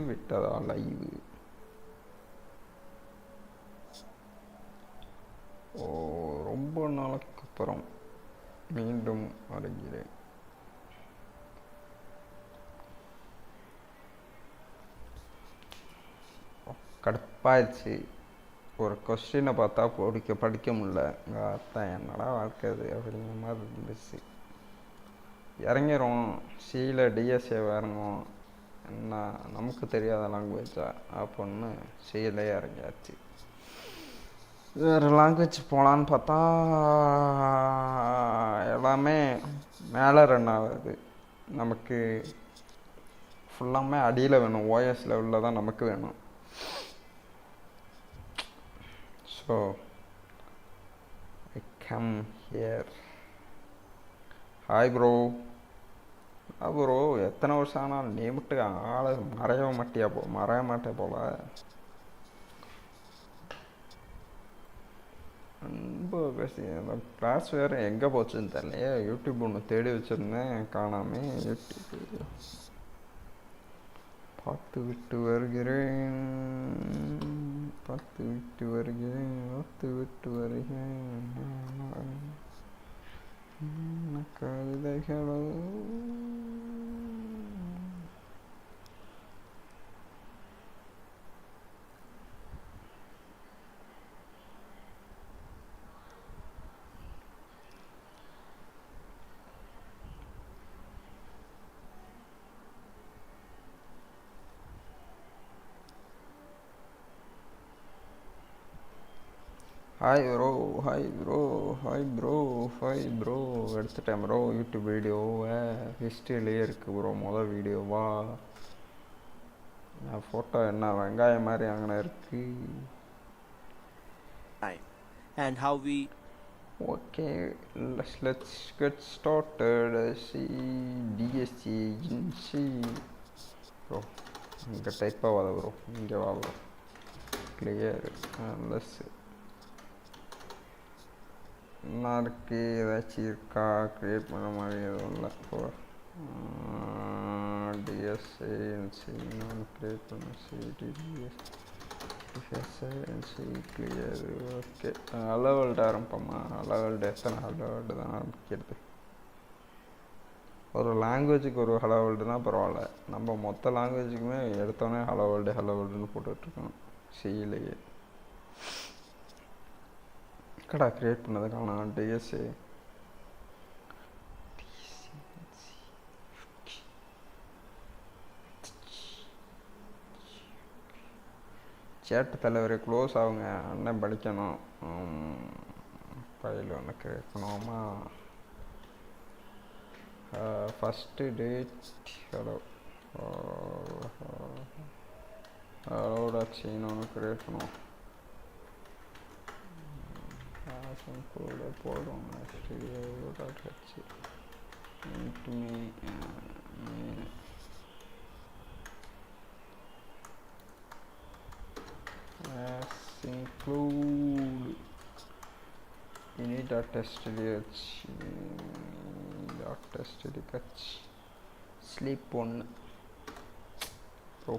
விட்டதா லைவ்? ஓ, ரொம்ப நாளுக்கு அப்புறம் மீண்டும் வருகிறேன். கடுப்பாயிடுச்சு. ஒரு கொஸ்டினை பார்த்தா படிக்க முடியல. அதான் என்னடா வாழ்க்கை அது அப்படிங்கிற மாதிரி இருந்துச்சு. இறங்கிரும் சியில் டிஎஸ்ஏ இறங்கும். என்ன நமக்கு தெரியாத லாங்குவேஜா அப்படின்னு சியிலே இறங்கியாச்சு. வேறு லாங்குவேஜ் போகலான்னு பார்த்தா எல்லாமே மேலே ரன் ஆகுது. நமக்கு ஃபுல்லாமே அடியில் வேணும். ஓஎஸ் லெவலில் தான் நமக்கு வேணும். So I come here. Hi bro. Bro எத்தனை வருஷம் ஆனாலும் நீ மட்டும் ஆளை மறைய மாட்டே போல. ரொம்ப பேசி அந்த கிளாஸ் வேறு எங்கே போச்சுன்னு தெரியலையே. யூடியூப் ஒன்று தேடி வச்சுருந்தேன், காணாமே. யூடியூப் பார்த்து விட்டு வருகிறேன். கவிதைகளோ ஹாய் ப்ரோ. எடுத்துட்டேன் ப்ரோ. யூடியூப் வீடியோவை ஹிஸ்ட்ரியிலேயே இருக்குது ப்ரோ. முதல் வீடியோவா என் ஃபோட்டோ என்ன வெங்காயம் மாதிரி அங்கே இருக்குது. And how we okay, let's get started. DSA bro இங்கே டைப் ஆகாத ப்ரோ. இங்கே வா ப்ரோ. கிளியர் லெஸ் என்ன இருக்குது? ஏதாச்சும் இருக்கா? க்ரியேட் பண்ண மாதிரி எதுவும் இல்லை. DSA க்ரியேட் பண்ண கிளியர். ஓகே, ஹலோவேல்டு ஆரம்பிப்போம்மா. ஹலோவேல்டு எத்தனை ஹலோவேல்டு தான் ஆரம்பிக்கிறது? ஒரு லாங்குவேஜுக்கு ஒரு ஹலோவேல்டுனா பரவாயில்ல. நம்ம மொத்த லாங்குவேஜுக்குமே எடுத்தோடனே ஹலோவேல்டுன்னு போட்டுட்ருக்கோம் சியிலேயே. கடா க்ரியேட் பண்ணது காணாம். டிஎஸ்ஏ சேட்டு தலைவரை க்ளோஸ் ஆகுங்க. அண்ணன் படிக்கணும். ஃபைல் ஒன்று கேட்கணுமா? ஃபஸ்ட்டு டேட் ஹலோடாச்சின்னு ஒன்று கிரியேட் பண்ணுவோம். கூட போடுவோம். ஸ்டுடியோ.ஹெச் include ini.stdh sleep one bro.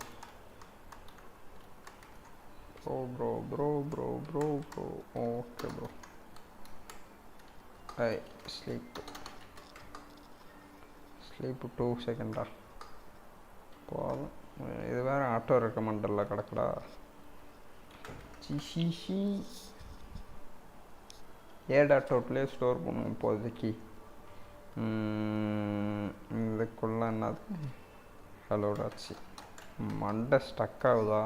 Okay bro. Hey, sleep 2 செகண்டா போதும். இது வேறு ஆட்டோ ரெக்கமெண்டரில் கிடக்குடா. A.O ப்ளே ஸ்டோர் பண்ணுவோம் இப்போதைக்கு. இதுக்குள்ள என்னது? ஹலோடாச்சு மண்டை ஸ்டக் ஆகுதா?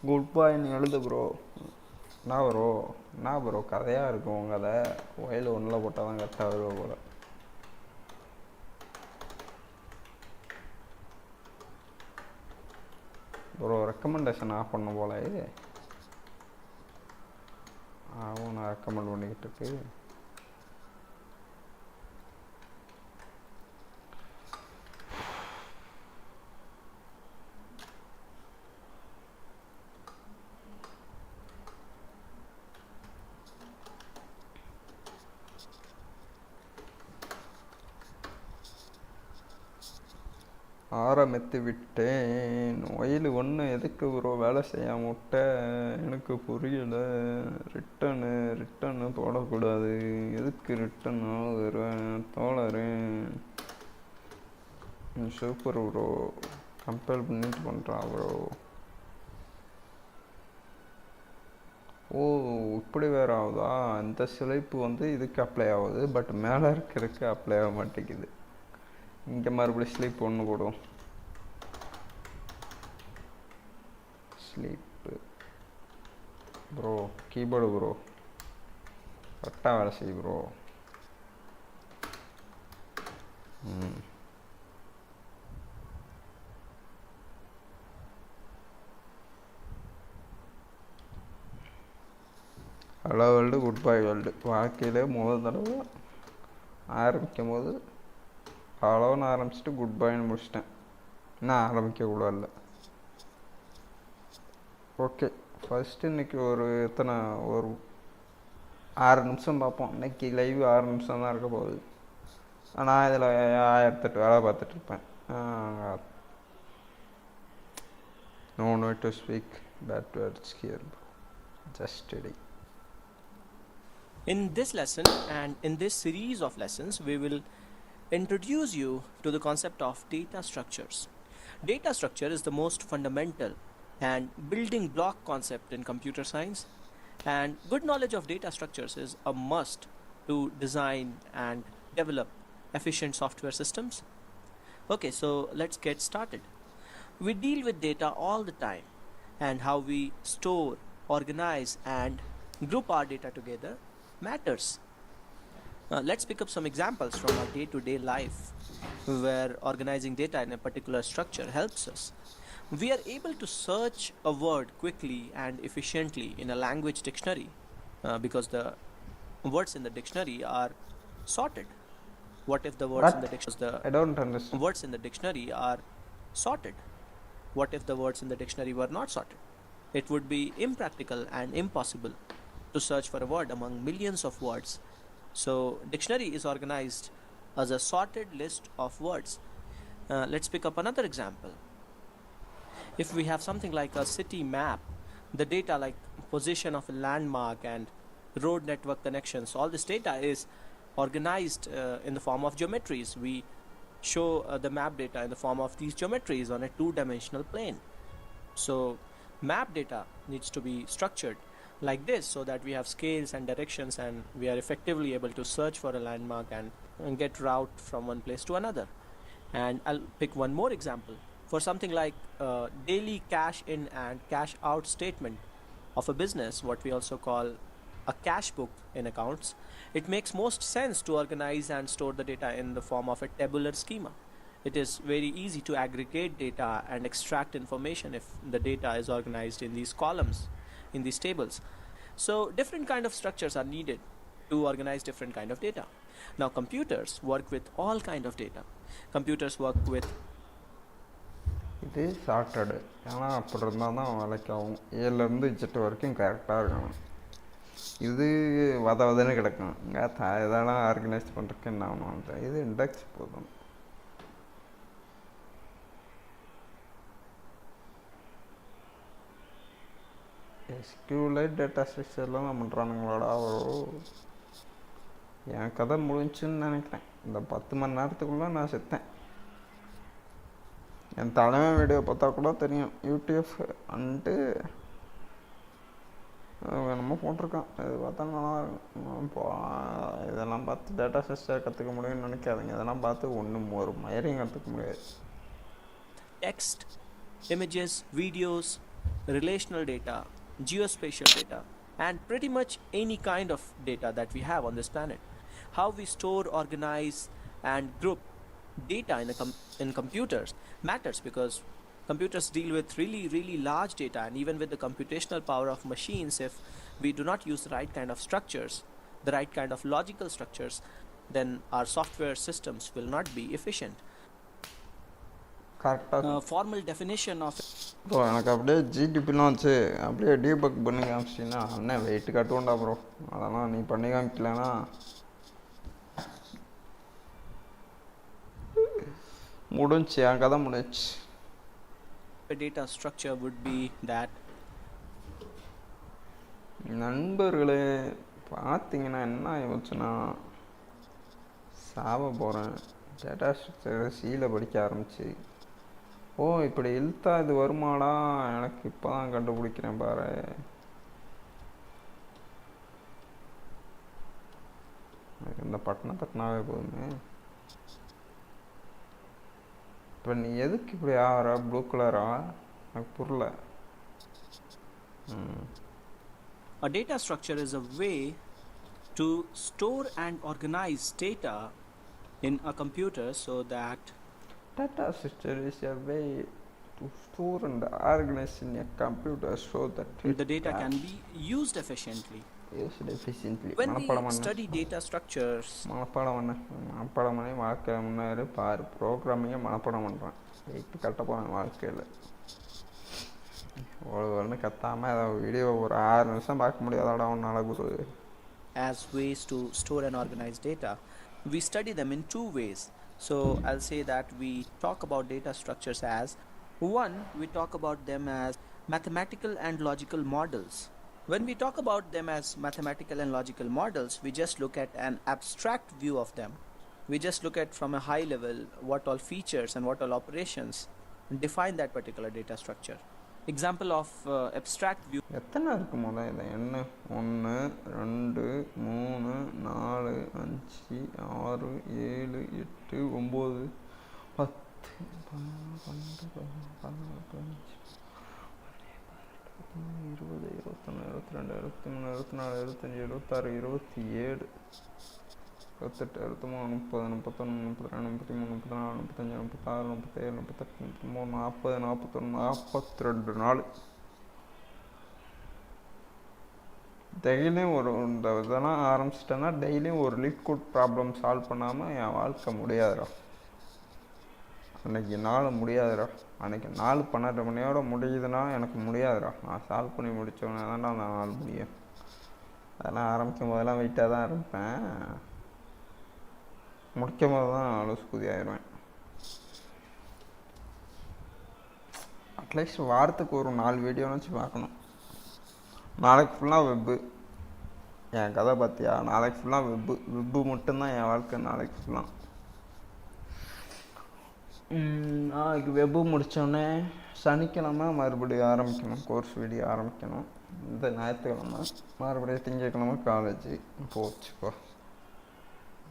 குட் பாய்ன்னு எழுது ப்ரோ. என்ன ப்ரோ கதையாக இருக்கும் உங்கள் கதை. ஒயில் ஒன்றில் போட்டால் தான் கரெக்டாக வருவோம் போல். ப்ரோ ரெக்கமெண்டேஷன் ஆஃப் பண்ண போல. இது நான் ரெக்கமெண்ட் பண்ணிக்கிட்டு இருக்கு. ஆரம்பித்து விட்டேன். ஒயில் ஒன்று எதுக்கு ப்ரோ வேலை செய்யாம விட்ட? எனக்கு புரியல. ரிட்டனு போடக்கூடாது. எதுக்கு ரிட்டன் ஆகுறேன் தோழரு? Super bro. கம்பேர் பண்ணிட்டு பண்ணுறான் ப்ரோ. ஓ, இப்படி வேறு ஆகுதா? இந்த சிலைப்பு வந்து இதுக்கு அப்ளை ஆகுது, பட் மேலே இருக்கிறதுக்கு அப்ளை ஆக மாட்டேங்குது. இங்கே மறுபடியும் ஸ்லீப் ஒன்று போடும். ஸ்லீப்பு ப்ரோ, கீபோர்டு ப்ரோ கரெக்டாக வேலை செய்யும் bro. Hello world, good bye world. வாழ்க்கையிலே முதல் தடவை ஆரம்பிக்கும் போது ஹலோன்னு ஆரம்பிச்சிட்டு குட் பைன்னு முடிச்சிட்டேன். இன்னும் ஆரம்பிக்கக்கூடாது. ஓகே, ஃபஸ்ட்டு இன்றைக்கி ஒரு ஒரு 6 நிமிஷம் பார்ப்போம். இன்றைக்கி லைவ் 6 நிமிஷம் தான் இருக்க போகுது. நான் இதில் 1008 வேலை பார்த்துட்ருப்பேன். No need to speak bad words here. Just study. In this lesson and in this series of lessons, we will introduce you to the concept of data structures. Data structure is the most fundamental and building block concept in computer science, and good knowledge of data structures is a must to design and develop efficient software systems. Okay, so let's get started. We deal with data all the time, and how we store, organize and group our data together matters. Let's pick up some examples from our day-to-day life where organizing data in a particular structure helps us. We are able to search a word quickly and efficiently in a language dictionary because the words in the dictionary are sorted. What if the words in the dictionary I don't understand. Words in the dictionary are sorted? What if the words in the dictionary were not sorted? It would be impractical and impossible to search for a word among millions of words. So dictionary is organized as a sorted list of words. Let's pick up another example. If we have something like a city map, the data like position of a landmark and road network connections, all this data is organized in the form of geometries. We show the map data in the form of these geometries on a two-dimensional plane. So map data needs to be structured like this so that we have scales and directions and we are effectively able to search for a landmark and get route from one place to another. And I'll pick one more example. For something like daily cash in and cash out statement of a business, what we also call a cash book in accounts, it makes most sense to organize and store the data in the form of a tabular schema. It is very easy to aggregate data and extract information if the data is organized in these columns, in these tables. So different kind of structures are needed to organize different kind of data. Now computers work with all kind of data. Computers work with இது சார்ட்டடு. ஏன்னா அப்படி இருந்தால் தான் வேலைக்கு ஆகும். ஏலேருந்து Z வரைக்கும் கரெக்டாக இருக்கணும். இது வதன்னு கிடக்கும். இதெல்லாம் ஆர்கனைஸ் பண்ணுறதுக்கு என்ன ஆகணும்? இது இண்டெக்ஸ் போதும். எஸ்கியூலைட் டேட்டா ஸ்ட்ரக்சர்லாம் நான் பண்ணுறானுங்களோட என் கதை முடிஞ்சுன்னு நினைக்கிறேன். இந்த 10 மணி நேரத்துக்குள்ளே நான் செத்தேன். என் தலைமை வீடியோ பார்த்தா கூட தெரியும். யூடியூப் வந்துட்டு என்னமோ போட்டிருக்கான். இது பார்த்தா நல்லா இருக்கும். இதெல்லாம் பார்த்து டேட்டா ஸ்ட்ரக்சர் கற்றுக்க முடியும்னு நினைக்காதுங்க. இதெல்லாம் பார்த்து ஒரு மயரையும் கற்றுக்க முடியாது. text, images, videos, relational data, geospatial data, and pretty much any kind of data that we have on this planet. How we store, organize, and group data in computers matters because computers deal with really large data, and even with the computational power of machines, if we do not use the right kind of structures, the right kind of logical structures, then our software systems will not be efficient. Formal definition of bro, எனக்கு அப்படியே ஜிடிபிலாம் வச்சு அப்படியே debug பண்ணி காமிச்சிட்டிங்கன்னா அண்ணன் weight கட்டுவோண்டா bro. அதெல்லாம் நீ பண்ணி காமிக்கலன்னா முடிஞ்சு என் கதை முடிஞ்சு. A data structure would be that. நண்பர்களே பார்த்தீங்கன்னா என்ன யோசனை, சாவ போகிறேன். டேட்டா ஸ்ட்ரக்சர் சீல படிக்க ஆரம்பிச்சு. ஓ இப்படி இழுத்தா இது வருமாடா, எனக்கு இப்போ தான் கண்டுபிடிக்கிறேன் பாரு. எனக்கு இந்த பட்டனை தட்டினாவே போதுமே. இப்போ நீ எதுக்கு இப்படி ஆகிற ப்ளூ கலரா, எனக்கு புரியல. A data structure is a way to store and organize data in a computer so that data structure is a way to store and organize in a computer so that the data can be used efficiently. When we study data structures, மனப்பாடம் பண்ணி வாழ்க்கை முன்னேறி பாரு. ப்ரோக்ராமிங்கை மனப்பாடம் பண்ணுறேன், weight கட்ட போகிறேன் வாழ்க்கையில். ஒரு கத்தாமல் ஏதாவது வீடியோ ஒரு 6 நிமிஷம் பார்க்க முடியாதோட ஒன்றால் குரு. As ways to store and organize data, we study them in 2 ways. So I'll say that we talk about data structures as, one, we talk about them as mathematical and logical models. When we talk about them as mathematical and logical models, we just look at an abstract view of them. We just look at from a high level what all features and what all operations define that particular data structure. Example of abstract view. எத்தனை இருக்கு முதல்ல இதை என்ன? 1 2 3 4 5 6 7 8 9 10 11 12 15 20 21 22 23 24 25 26 27 28 23 30 31 32 33 34 35 36 37 38 39 40 41 42 34 டெய்லியும் ஒரு இந்த இதெல்லாம் ஆரம்பிச்சிட்டேன்னா டெய்லியும் ஒரு லிக்விட் ப்ராப்ளம் சால்வ் பண்ணாமல் என் வாழ்க்கை முடியாதுடா. அன்றைக்கி நாள் முடியாதுடா. அன்றைக்கி நாள் 12 மணியோட முடியுதுன்னா எனக்கு முடியாதுடா. நான் சால்வ் பண்ணி முடித்தோன்னே தான்டா அந்த நாள் முடியும். அதெல்லாம் ஆரம்பிக்கும் போதெல்லாம் வெயிட்டாக தான் இருப்பேன், முடிக்கும் போது தான் லூஸ் குதி ஆயிடுவேன். அட்லீஸ்ட் வாரத்துக்கு ஒரு 4 வீடியோன்னு வச்சு பார்க்கணும். நாளைக்கு ஃபுல்லாக வெப்பு. என் கதை பார்த்தியா, நாளைக்கு ஃபுல்லாக வெப்பு மட்டும்தான் என் வாழ்க்கை. நாளைக்கு ஃபுல்லாக நாளைக்கு வெப்பு முடித்தோடனே சனிக்கிழமை மறுபடியும் ஆரம்பிக்கணும், கோர்ஸ் வீடியோ ஆரம்பிக்கணும். இந்த ஞாயிற்றுக்கிழமை மறுபடியும் திங்கக்கிழமை காலேஜ் போச்சுப்போ.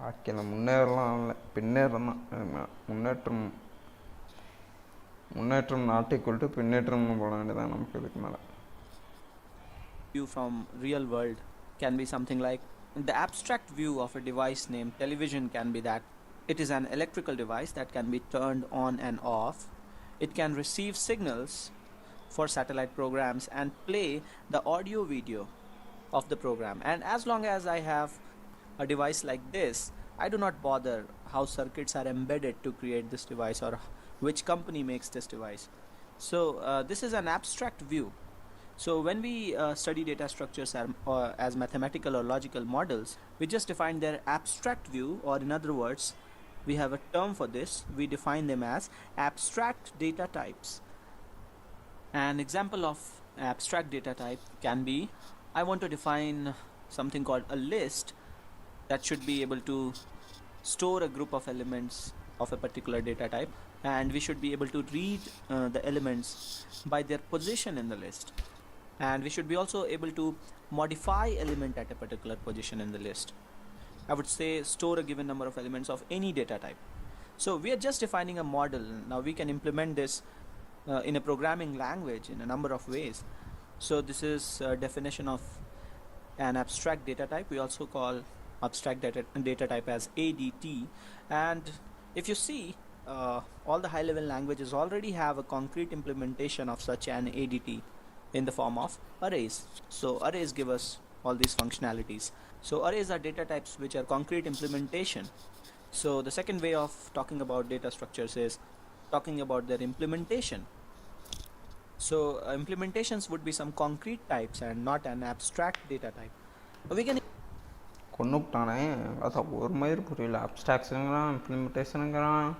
வாழ்க்கையில் முன்னேறலாம் இல்லை, பின்னேறம் தான். முன்னேற்றம் நாட்டிக்கொள்ட்டு பின்னேற்றம்னு போட வேண்டியதான் நமக்கு இதுக்கு மேலே. View from real world can be something like, the abstract view of a device named television can be that it is an electrical device that can be turned on and off. It can receive signals for satellite programs and play the audio video of the program. And as long as I have a device like this, I do not bother how circuits are embedded to create this device or which company makes this device. So this is an abstract view. So when we study data structures as mathematical or logical models, we just define their abstract view, or in other words, we have a term for this. We define them as abstract data types. An example of abstract data type can be, I want to define something called a list that should be able to store a group of elements of a particular data type, and we should be able to read the elements by their position in the list. And we should be also able to modify element at a particular position in the list. I would say store a given number of elements of any data type. So we are just defining a model. Now we can implement this in a programming language in a number of ways. So this is a definition of an abstract data type. We also call abstract data type as ADT. And if you see, all the high level languages already have a concrete implementation of such an ADT in the form of arrays. So arrays give us all these functionalities. So arrays are data types which are concrete implementation. So the second way of talking about data structures is talking about their implementation. So implementations would be some concrete types and not an abstract data type. We can கொண்டுட்டானே, அதான் ஒரு மாதிரி புரியல. அப்ஸ்ட்ராக்ஷனுங்கிறான், இம்ப்ளிமெண்டேஷனுங்கிறான்,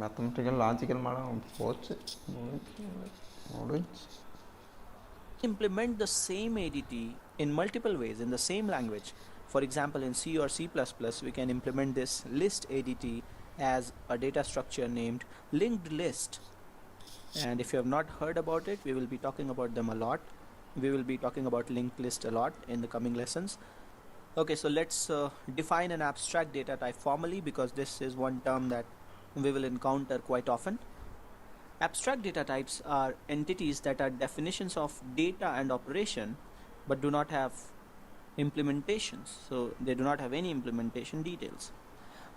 mathematical logical madam போச்சு முடிஞ்சு. Implement the same ADT in multiple ways in the same language. For example, in C or C++, we can implement this list ADT as a data structure named linked list. And if you have not heard about it, we will be talking about them a lot. We will be talking about linked list a lot in the coming lessons. Okay, so let's define an abstract data type formally, because this is one term that we will encounter quite often. Abstract data types are entities that are definitions of data and operation but do not have implementations, so they do not have any implementation details.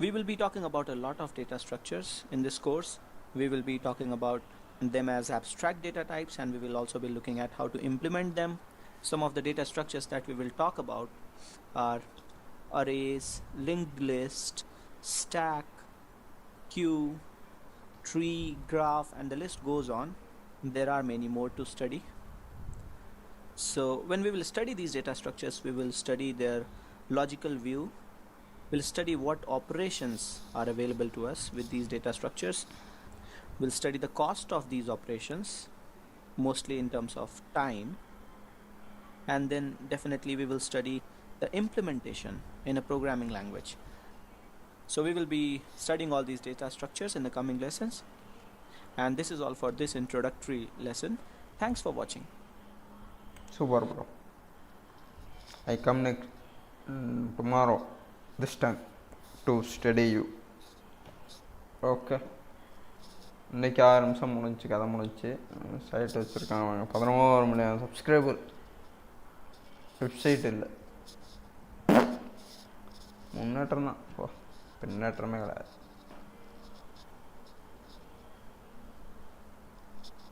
We will be talking about a lot of data structures in this course. We will be talking about them as abstract data types, and we will also be looking at how to implement them. Some of the data structures that we will talk about are arrays, linked list, stack, queue, tree, graph, and the list goes on. There are many more to study. So when we will study these data structures, we will study their logical view. We'll study what operations are available to us with these data structures. We'll study the cost of these operations, mostly in terms of time. And then definitely we will study the implementation in a programming language. So we will be studying all these data structures in the coming lessons. And this is all for this introductory lesson. Thanks for watching. Super, bro. I come next tomorrow, this time, to study you. Okay. இன்றைக்கி 6 நிமிஷம் முடிஞ்சு, கதை முடிஞ்சு. Side வச்சுருக்காங்க 11 million subscriber. Website இல்லை. முன்னேற்றம் தான், பின்னேற்றமே கிடையாது.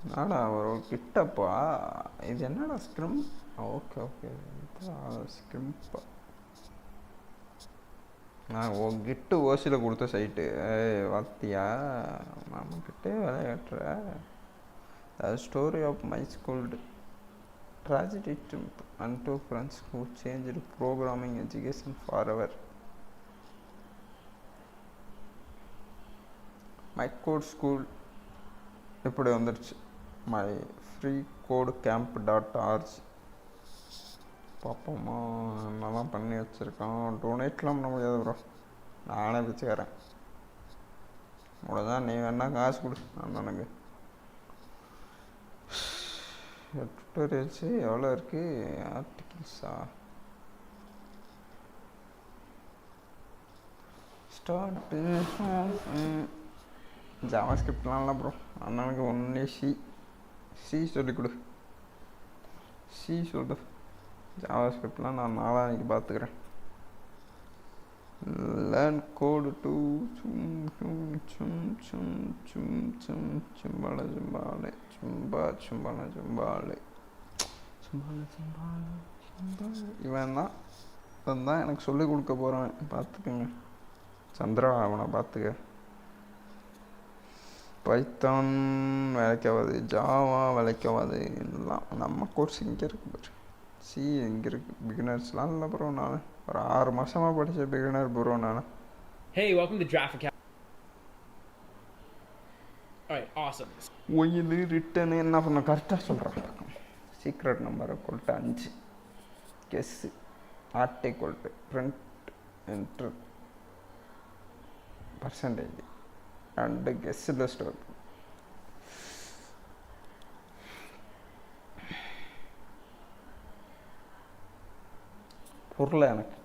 என்னடா ஒரு கிட்டப்பா, இது என்னடா ஸ்க்ரிம்? Okay okay, ஸ்க்ரிம்பா. நான் கிட்டு ஓசியில் கொடுத்த சைட்டு வாத்தியா, நம்மக்கிட்டே விளையாட்டுற. The story of my schooled tragedy and two friends who changed programming education forever. My code school இப்படி வந்துடுச்சு. My free code camp.org. பார்ப்போமா, என்னெல்லாம் பண்ணி வச்சுருக்கான். டொனேட்லாம் பண்ண முடியாது ப்ரோ, நானே வச்சுக்கிறேன். அவ்வளோதான், நீ வேணா காசு கொடு அண்ணனுக்கு. டுட்டோரியல்ஸு எவ்வளோ இருக்குது? ஆர்டிகிள்ஸா? ஸ்டார்ட்டு ஜாவா ஸ்கிரிப்ட்லாம் இல்லை ப்ரோ, அண்ணனுக்கு ஒன்லி சி சொல்லிக் கொடு. சி சொல்லு. ஜாவா ஸ்கிரிப்ட்லாம் நான் நாளானிக்கு பார்த்துக்கிறேன். லேர்ன் கோடு டூ சும்பால சும்பாலே சும்பால சும்பாலே இவன் தான் எனக்கு சொல்லிக் கொடுக்க போகிறேன். பார்த்துக்குங்க சந்திரா, அவனை பார்த்துக்க. பைத்தான் விளைக்காது, ஜாவா விளைக்காது, எல்லாம் நம்ம கோர்ஸ் இங்கே இருக்கு பாரு. சி எங்கே இருக்குது? பிகினர்ஸ்லாம் இல்லை ப்ரோ, நான் ஒரு 6 மாதமாக படித்த பிகினர் ப்ரோ நான். Hey, welcome to Draft Academy. Alright, awesome. While return என்ன பண்ண கரெக்டாக சொல்கிறேன். சீக்ரெட் நம்பரை கொல்ட்டு 5 கெஸ்ஸு ஆர்டே கொல்ட்டு ப்ரிண்ட் என்ட்ரு பர்சன்டேஜ் அண்டு கெஸ்ஸில் ஸ்டோர். பொருள் எனக்கு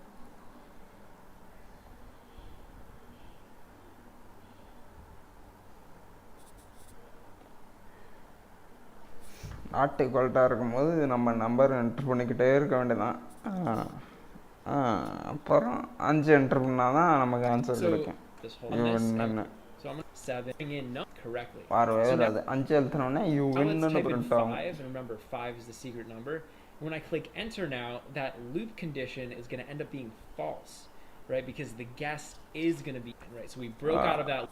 நாட் ஈக்குவல்ட்டாக இருக்கும்போது நம்ம நம்பர் என்ட்ரு பண்ணிக்கிட்டே இருக்க வேண்டியதான். அப்புறம் 5 என்ட்ரு பண்ணால் தான் நமக்கு ஆன்சர் கிடைக்கும். என்னென்ன பார்வை வராது. 5 எழுத்தினோடனே யூ வின்னு பிரிண்ட் ஆகும். Remember 5 is the secret number. When I click enter now, that loop condition is going to end up being false, right? Because the guess is going to be right. So we broke out of that.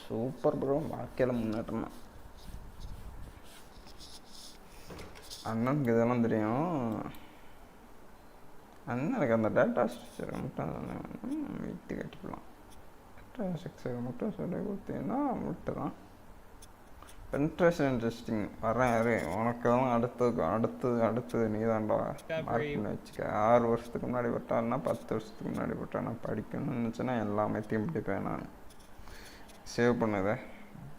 Super bro, வாழ்க்கையில் முன்னேற்றமா. அண்ணனுக்கு இதெல்லாம் தெரியும். அண்ணனுக்கு அந்த data structure மட்டும் வீட்டு கட்டிக்கலாம். 6 மட்டும் சொல்லி கொடுத்தீங்கன்னா மட்டும் தான். இன்ட்ரெஸ்டிங் வரேன் யாரு உனக்கு தான் அடுத்தது நீ தான்டா மார்க் பண்ணி வச்சுக்க. 6 வருஷத்துக்கு முன்னாடி பட்டான்னா 10 வருஷத்துக்கு முன்னாடி பட்டா நான் படிக்கணும்னு நினச்சேன்னா எல்லாமே படிப்பேன் நான். சேவ் பண்ணுதே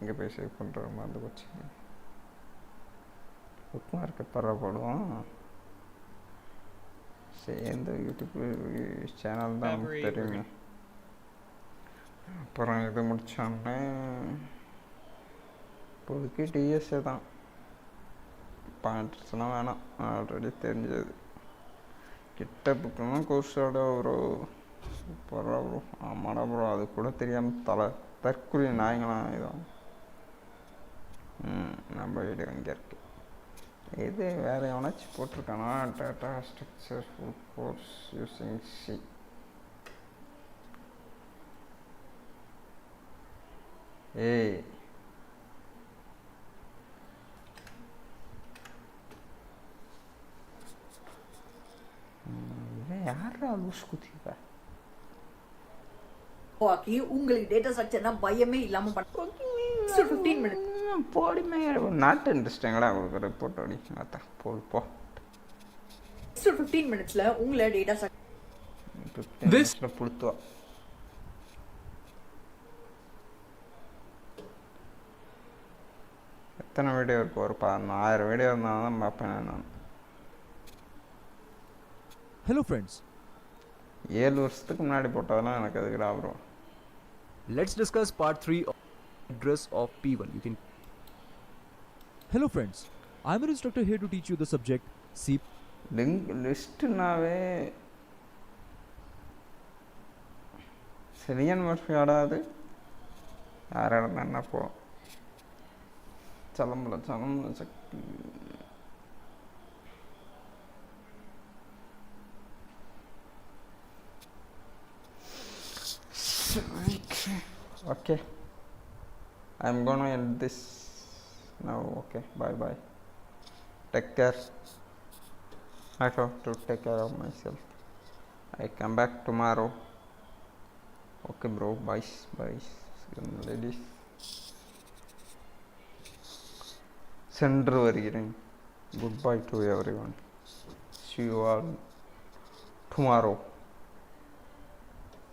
இங்கே போய் சேவ் பண்ணுற மாதிரி போச்சு. புக் மார்க்கை பரவாயில்லும் சேர்ந்து யூடியூப் சேனல் தான் நமக்கு தெரியுமே. அப்புறம் இது முடித்தோடனே இப்போதைக்கு DSA தான். பாயிண்ட்ஸ்லாம் வேணாம், ஆல்ரெடி தெரிஞ்சது. கிட்ட புக்கெல்லாம் கோர்ஸோட ப்ரோ சூப்பராக ப்ரோ. ஆமாடா ப்ரோ, அது கூட தெரியாமல் தற்கொலை நாயங்களாம் இதான். நம்ம வீடு அங்கே இருக்கு. இது வேறு எவனாச்சும் போட்டிருக்கானா? Data structure full course using C. ஏய் யாரா லூஸ் குத்திப்ப ஆக்கி உங்களுக்கு டேட்டா ஸ்ட்ரக்சர்னா பயமே இல்லாம பண்ண 15 minutes போடிமே. நாட் இன்ட்ரெஸ்டிங்களா உங்களுக்கு ரிப்போர்ட் அடி பார்த்தா போ 15 minutesல உங்களை டேட்டா ஸ்ட்ரக்சர் 15 minutesல புடுத்துவா. எத்தனை வீடியோ இருக்கு? ஒரு 1000 வீடியோ இருந்தாலும் தான் பார்ப்பேன் நான். Hello friends, 7 வருஷத்துக்கு முன்னாடி போட்டதெல்லாம் எனக்கு அதுக்குடா bro. let's discuss part 3 of address of P1. You can. Hello friends, I'm an instructor here to teach you the subject C. லிஸ்ட்டுனாவே சிலியன் மர்ஃபி ஆடாது. யாரோட என்ன போ சலம்பல சக்தி. Okay, I'm gonna end this now. Okay, bye. Take care. I have to take care of myself. I come back tomorrow. Okay bro, bye ladies. சென்று வருகிறேன். Goodbye to everyone. See you all tomorrow.